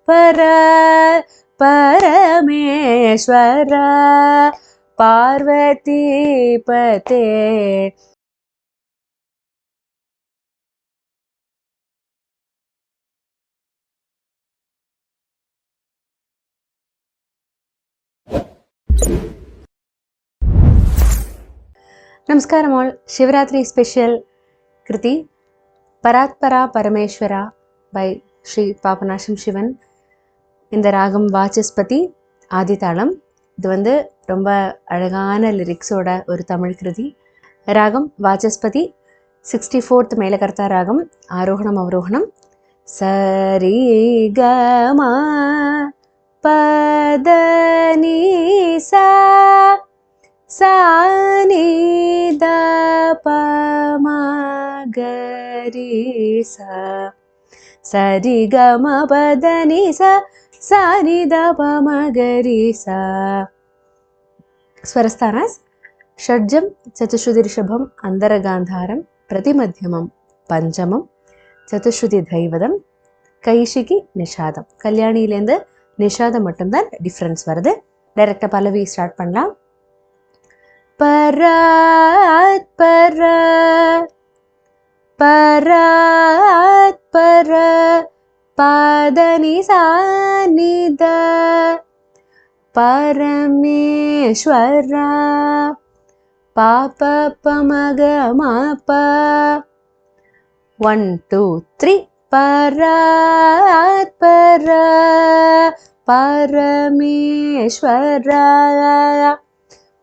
Paraatpara Parameswara Parvati Pate. Namaskaram all. Shivaratri special Kriti Paraatpara Parameswara by Sri Papanasham Shivan. இந்த ராகம் வாச்சஸ்பதி ஆதிதாளம். இது ரொம்ப அழகான லிரிக்ஸோட ஒரு தமிழ் கிருதி. ராகம் வாச்சஸ்பதி 64th மேலகர்த்தா ராகம். ஆரோகணம் அவரோகணம். சரி கமா பத நீ சா சா நீ த ப ம க ரி சா சரி கம பத நீ சா சா நி த ப ம க ரி சா. ஸ்வரஸ்தானாஸ் ஷட்ஜம் சதுஸ்ருதி ரிஷபம் அந்தரகாந்தாரம் பிரதிமத்தியமம் பஞ்சமம் சதுஸ்ருதி தைவதம் கைஷிகி நிஷாதம். கல்யாணியிலேருந்து நிஷாதம் மட்டும்தான் டிஃப்ரென்ஸ் வருது. டைரக்டாக பல்லவி ஸ்டார்ட் பண்ணலாம். பராத்பரா பராத்பரா பாதனி சாநித பரமேஸ்வரா பாப பமக மாப. 1 2 3 பராத்பரா பரமேஸ்வரா.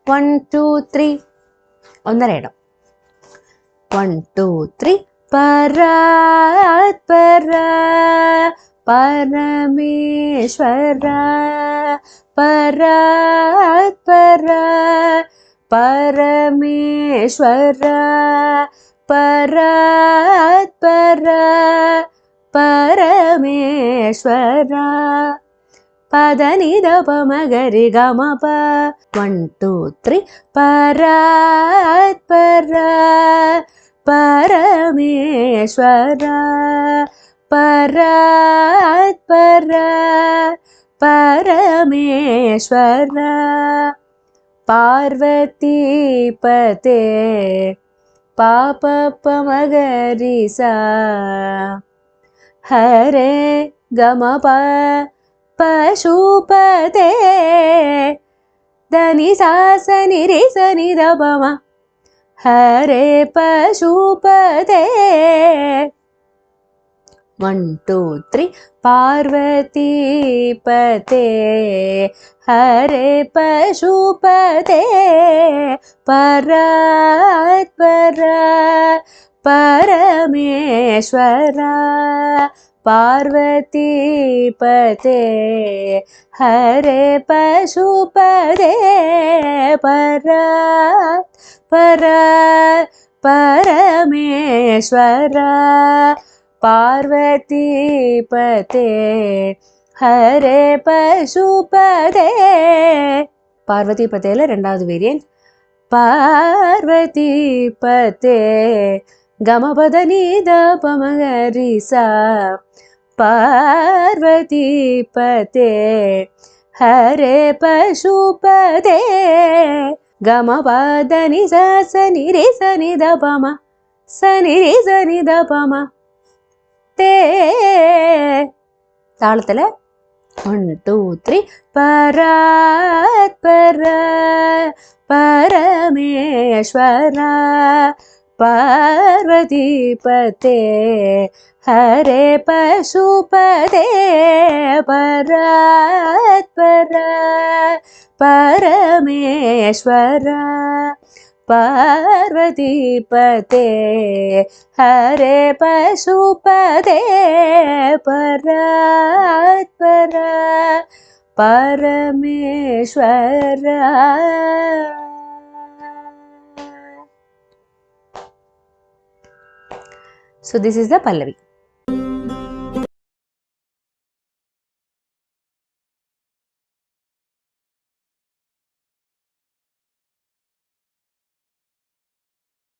1 2 3 ஒன்றரை இடம். 1 2 3 Paraatpara Parameswara Paraatpara Parameswara Paraatpara Parameswara Padanida Pamagari Gamapa. 1 2 3 Paraatpara Parameswara Paraatpara Parameswara Parvati Pate Papa Pamagari sa Hare Gamapa Pashupate Dani sa sani re sani da pama Hare Pashupate. 1 2 3 Parvati Pate Hare Pashupate Paraatpara Parameswara Parvati Pate Hare Pashupate Paraatpara Parameswara Parvati Pate Hare Pashupate. Parvati பதேல ரெண்டாவது variant. Parvati பதே கமபத நீத பமகரி சா பார்வதி பதே ஹரே பசுபதே கமபத நி ச சனி ரே சனி த பம சனி ரே சனி த பம தே. தாளத்துல 1 2 3 Paraatpara Parameswara Parvati Pate Hare Pashupate Paraatpara Parameswara Parvati Pate Hare Pashupate Paraatpara Parameswara. So this is the Pallavi.